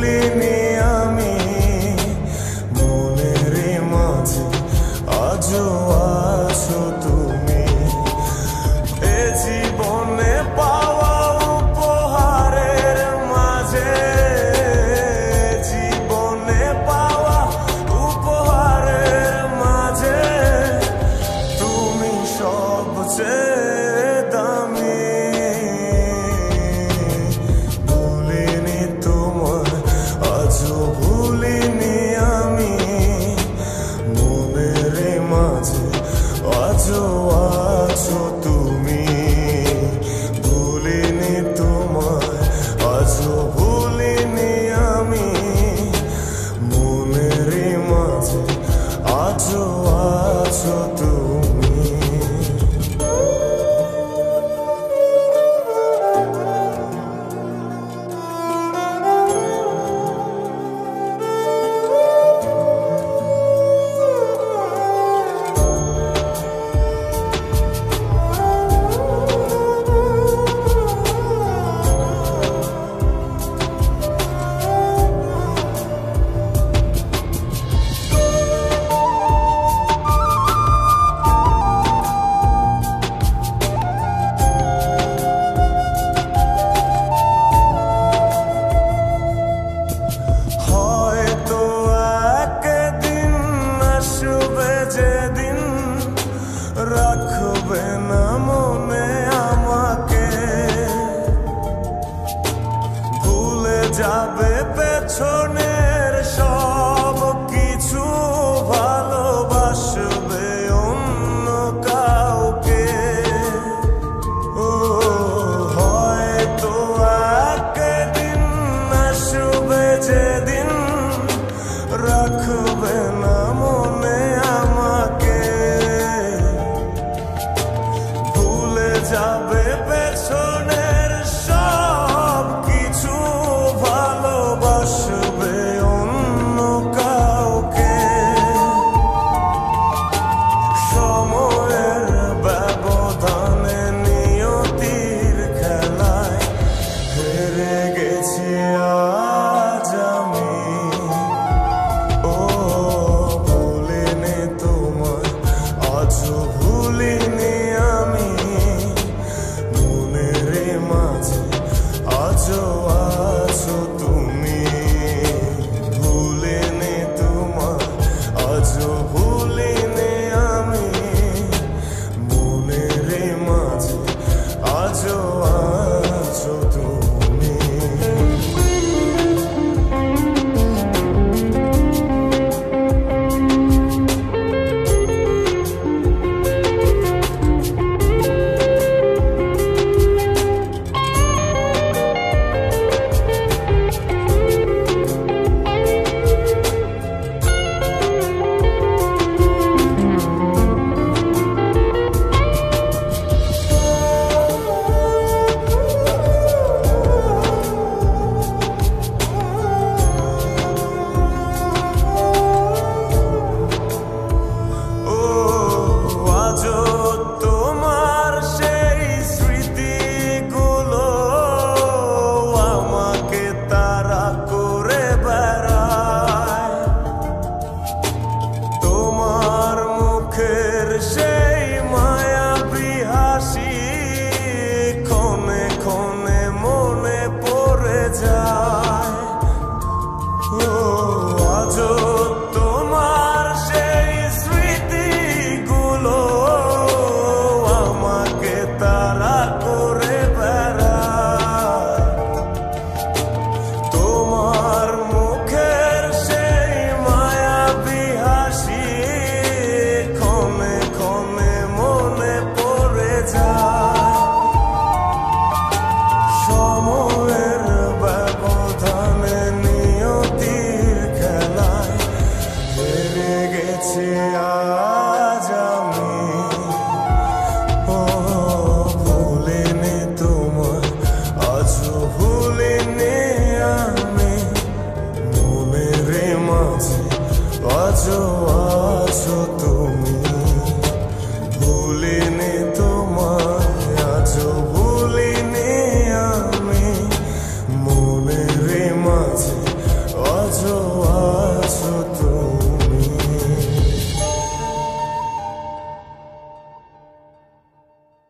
ভুলিনি আমি মনের মাঝে আজও আছো তুমি। এ জীবনে পাওয়া উপহারের মাঝে, জীবনে পাওয়া উপহারের মাঝে তুমি সবচেয়ে দামি। ভুলিনি তোমায় আজও ভুলিনি আমি মনের মাঝে আজও আছো তুমি। ভুলিনি তোমায় আজও ভুলিনি আমি মনের মাঝে আজও আছো তুমি। রাখবে না মনে আমাকে, ভুলে যাবে পেছনের সব কিছু, ভালোবাসবে অন্য কাউকে। ও হয়তো একদিন আসবে যেদিন রাখবে না মনে আমাকে, যাবে পেছনের সব কিছু, ভালোবাসবে অন্য কাউকে। সময়ের ব্যবধানে নিয়তির খেলায় হেরে গেছি আজ আমি। ও ভুলিনি তোমায় আজও ভুলিনি আমি মনের মাঝে আজও আছো তুমি। ভুলিনি তোমায় আজও ভুলিনি আমি মনের মাঝে আজও আছো তুমি। সেই মায়াবী হাসি ক্ষণে ক্ষণে মনে পড়ে যায়। ও আজও তোমার সেই স্মৃতিগুলো আমাকে তাড়া করে বেড়ায়। তোমার মুখের সেই মায়াবী হাসি ক্ষণে ক্ষণে মনে পড়ে যায়। সময়ের ব্যবধানে নিয়তির খেলায় হেরে গেছি আজ আমি। ও ভুলিনি তোমায় আজও ভুলিনি আমি মনের মাঝে আজও আছো তুমি।